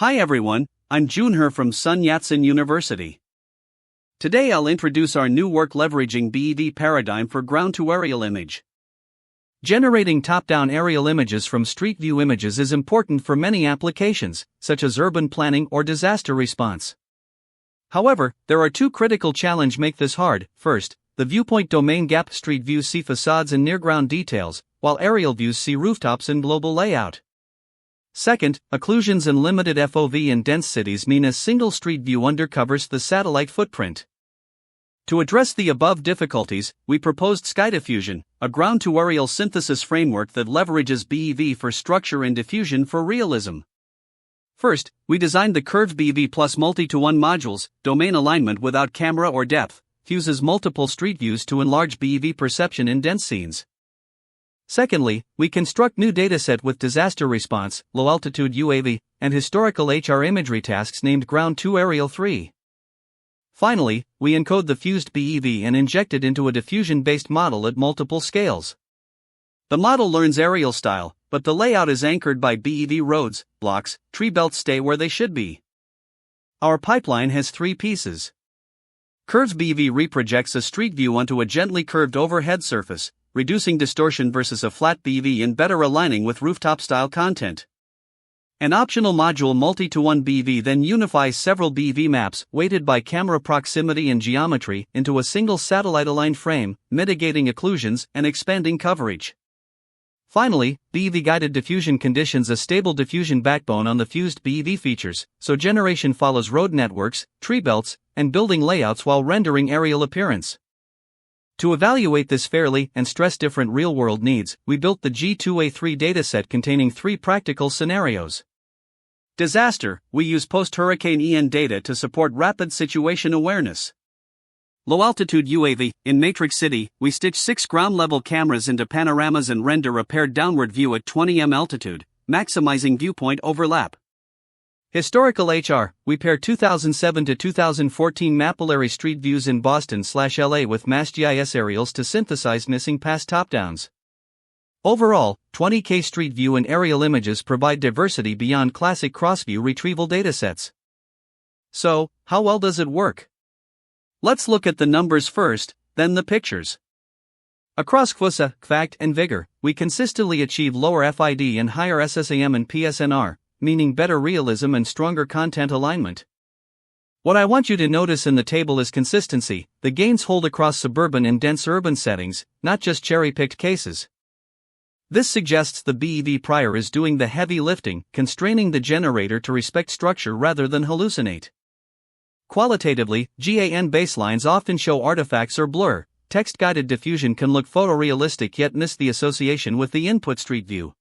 Hi everyone, I'm Junher from Sun Yat-sen University. Today I'll introduce our new work leveraging BEV Paradigm for ground-to-aerial image. Generating top-down aerial images from street view images is important for many applications, such as urban planning or disaster response. However, there are two critical challenges make this hard. First, the viewpoint domain gap. Street views see facades and near-ground details, while aerial views see rooftops and global layout. Second, occlusions and limited FOV in dense cities mean a single street view undercovers the satellite footprint. To address the above difficulties, we proposed SkyDiffusion, a ground-to-aerial synthesis framework that leverages BEV for structure and diffusion for realism. First, we designed the Curved-BEV plus multi-to-one modules. Domain alignment without camera or depth fuses multiple street views to enlarge BEV perception in dense scenes. Secondly, we construct new dataset with disaster response, low-altitude UAV, and historical HR imagery tasks named Ground-to-Aerial 3. Finally, we encode the fused BEV and inject it into a diffusion-based model at multiple scales. The model learns aerial style, but the layout is anchored by BEV roads, blocks, tree belts stay where they should be. Our pipeline has three pieces. Curved-BEV reprojects a street view onto a gently curved overhead surface, reducing distortion versus a flat BEV and better aligning with rooftop-style content. An optional module multi-to-one BEV then unifies several BEV maps weighted by camera proximity and geometry into a single satellite-aligned frame, mitigating occlusions and expanding coverage. Finally, BEV-guided diffusion conditions a stable diffusion backbone on the fused BEV features, so generation follows road networks, tree belts, and building layouts while rendering aerial appearance. To evaluate this fairly and stress different real-world needs, we built the G2A3 dataset containing three practical scenarios. Disaster, we use post-Hurricane Ian data to support rapid situation awareness. Low-altitude UAV, in Matrix City, we stitch 6 ground-level cameras into panoramas and render a paired downward view at 20 m altitude, maximizing viewpoint overlap. Historical HR, we pair 2007 to 2014 mapillary street views in Boston/LA with MassGIS aerials to synthesize missing past top-downs. Overall, 20K street view and aerial images provide diversity beyond classic cross-view retrieval datasets. So, how well does it work? Let's look at the numbers first, then the pictures. Across CVUSA, CVACT, and VIGOR, we consistently achieve lower FID and higher SSAM and PSNR, meaning better realism and stronger content alignment. What I want you to notice in the table is consistency. The gains hold across suburban and dense urban settings, not just cherry-picked cases. This suggests the BEV prior is doing the heavy lifting, constraining the generator to respect structure rather than hallucinate. Qualitatively, GAN baselines often show artifacts or blur. Text-guided diffusion can look photorealistic yet miss the association with the input street view.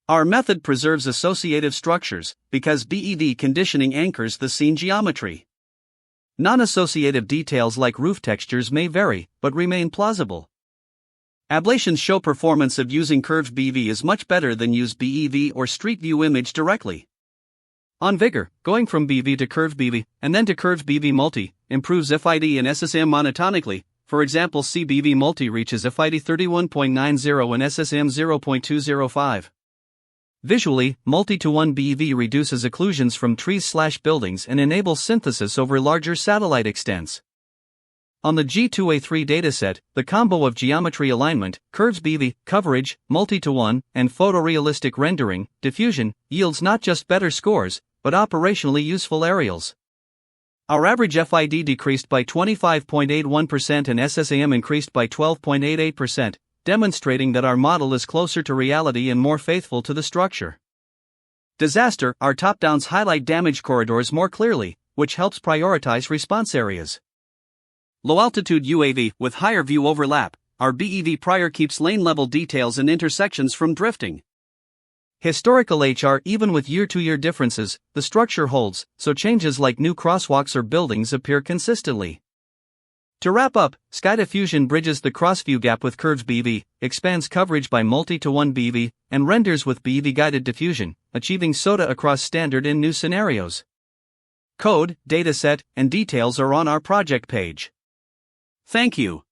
Our method preserves associative structures, because BEV conditioning anchors the scene geometry. Non-associative details like roof textures may vary, but remain plausible. Ablations show performance of using Curved-BEV is much better than use BEV or street view image directly. On VIGOR, going from BEV to Curved-BEV, and then to Curved-BEV multi, improves FID and SSAM monotonically. For example, CBEV multi reaches FID 31.90 and SSAM 0.205. Visually, multi-to-one BEV reduces occlusions from trees/buildings and enables synthesis over larger satellite extents. On the G2A3 dataset, the combo of geometry alignment, Curved-BEV, coverage, multi-to-one, and photorealistic rendering, diffusion, yields not just better scores, but operationally useful aerials. Our average FID decreased by 25.81% and SSAM increased by 12.88%. Demonstrating that our model is closer to reality and more faithful to the structure. Disaster, our top-downs highlight damage corridors more clearly, which helps prioritize response areas. Low-altitude UAV, with higher view overlap, our BEV prior keeps lane-level details and intersections from drifting. Historical HR, even with year-to-year differences, the structure holds, so changes like new crosswalks or buildings appear consistently. To wrap up, SkyDiffusion bridges the cross-view gap with Curved-BEV, expands coverage by multi-to-one BEV, and renders with BEV-guided diffusion, achieving SOTA across standard and new scenarios. Code, dataset, and details are on our project page. Thank you.